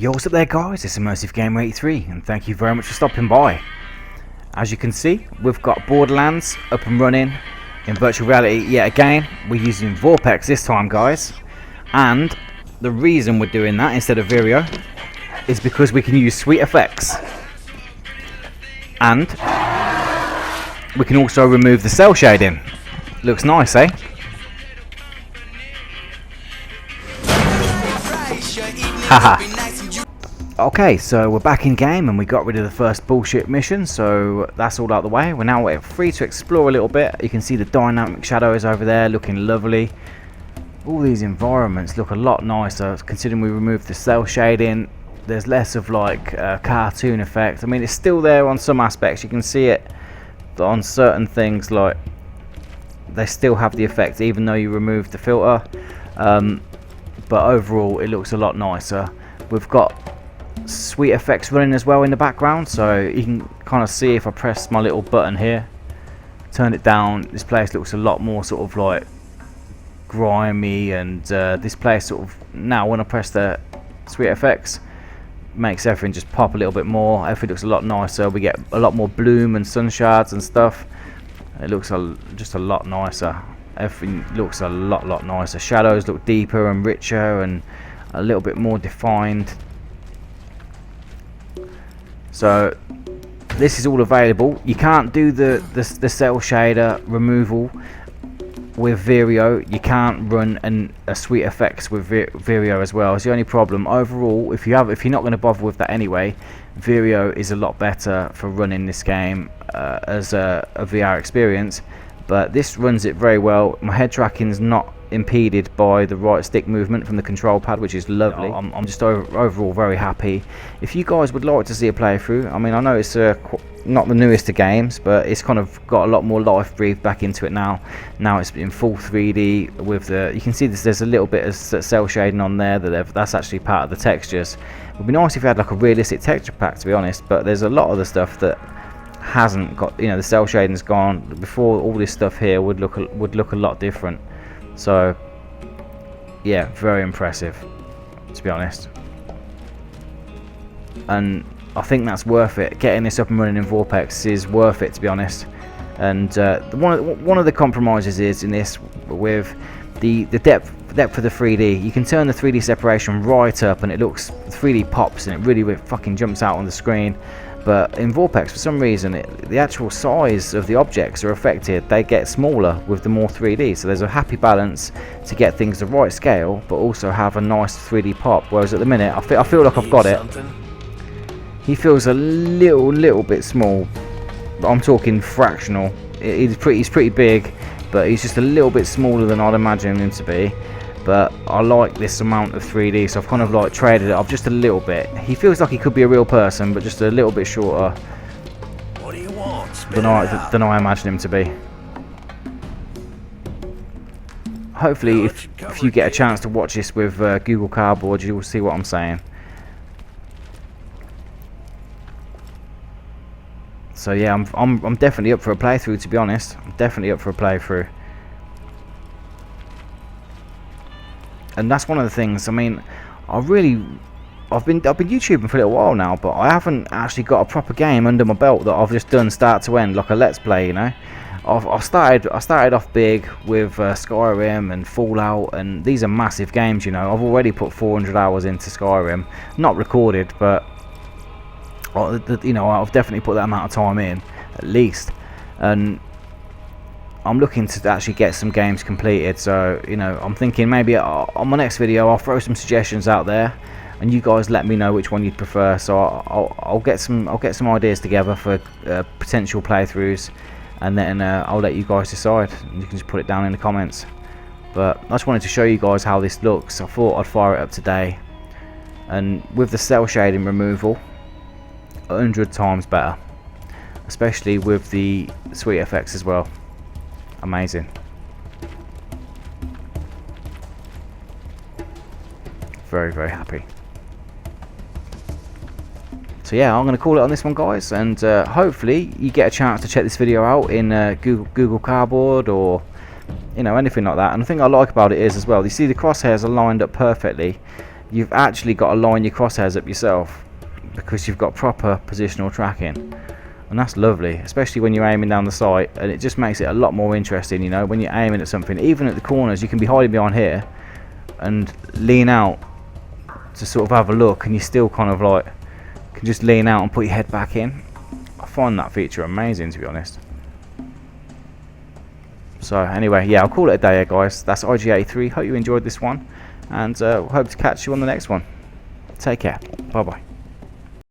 Yo, what's up there guys, it's Immersive Gamer 83 and thank you very much for stopping by. As you can see, we've got Borderlands up and running in virtual reality yet again. We're using sweetfx this time guys, and the reason we're doing that instead of Vireo is because we can use sweetfx and we can also remove the cell shading. Looks nice, eh? Haha. Okay, so we're back in game and we got rid of the first bullshit mission, so that's all out the way. We're now free to explore a little bit. You can see the dynamic shadows over there looking lovely. All these environments look a lot nicer considering we removed the cell shading. There's less of like a cartoon effect. I mean, it's still there on some aspects. You can see it on certain things, like they still have the effect even though you remove the filter. But overall it looks a lot nicer. We've got sweetfx running as well in the background, so you can kind of see if I press my little button here, turn it down, this place looks a lot more sort of like grimy, and this place sort of, now when I press the sweetfx, makes everything just pop a little bit more. Everything looks a lot nicer. We get a lot more bloom and sun shards and stuff. It looks just a lot nicer. Everything looks a lot nicer. Shadows look deeper and richer and a little bit more defined. So this is all available. You can't do the cell shader removal with Vireo. You can't run a sweetfx with Vireo as well. It's the only problem. Overall, if you're not going to bother with that anyway, Vireo is a lot better for running this game as a VR experience. But this runs it very well. My head tracking is not impeded by the right stick movement from the control pad, which is lovely. I'm just overall very happy. If you guys would like to see a playthrough, I mean, I know it's not the newest of games, but it's kind of got a lot more life breathed back into it now. Now it's in full 3D with the, you can see there's a little bit of cell shading on there that's actually part of the textures. It would be nice if you had like a realistic texture pack, to be honest, but there's a lot of the stuff that hasn't got, you know, the cell shading's gone. Before, all this stuff here would look a lot different. So yeah, very impressive, to be honest, and I think that's worth it. Getting this up and running in sweetfx is worth it, to be honest. And one of the compromises is in this with the depth of the 3D. You can turn the 3D separation right up and it looks 3D pops and it really fucking jumps out on the screen. But in sweetfx, for some reason, the actual size of the objects are affected. They get smaller with the more 3D. So there's a happy balance to get things the right scale, but also have a nice 3D pop. Whereas at the minute, I feel like I've got it. He feels a little bit small. I'm talking fractional. He's pretty big, but he's just a little bit smaller than I'd imagine him to be. But I like this amount of 3D, so I've kind of like traded it off just a little bit. He feels like he could be a real person, but just a little bit shorter what do you want? than I imagine him to be. Hopefully, if you get a chance to watch this with Google Cardboard, you will see what I'm saying. So yeah, I'm definitely up for a playthrough, to be honest. I'm definitely up for a playthrough. And that's one of the things. I mean, I've been YouTubing for a little while now, but I haven't actually got a proper game under my belt that I've just done start to end, like a let's play. You know, I started off big with Skyrim and Fallout, and these are massive games. You know, I've already put 400 hours into Skyrim, not recorded, but you know, I've definitely put that amount of time in at least, and I'm looking to actually get some games completed. So you know, I'm thinking maybe on my next video I'll throw some suggestions out there, and you guys let me know which one you'd prefer. So I'll get some ideas together for potential playthroughs, and then I'll let you guys decide. You can just put it down in the comments. But I just wanted to show you guys how this looks. I thought I'd fire it up today, and with the cell shading removal, 100 times better, especially with the sweetfx as well. Amazing. Very happy. So yeah, I'm going to call it on this one, guys, and hopefully you get a chance to check this video out in Google Cardboard or you know, anything like that. And the thing I like about it is as well, you see the crosshairs are lined up perfectly. you've actually got to line your crosshairs up yourself, because you've got proper positional tracking, and that's lovely, especially when you're aiming down the sight, and it just makes it a lot more interesting, you know, when you're aiming at something. Even at the corners, you can be hiding behind here and lean out to sort of have a look, and you still kind of like can just lean out and put your head back in. I find that feature amazing, to be honest. So anyway, yeah, I'll call it a day here, guys. That's IG83. Hope you enjoyed this one, and hope to catch you on the next one. Take care. Bye bye.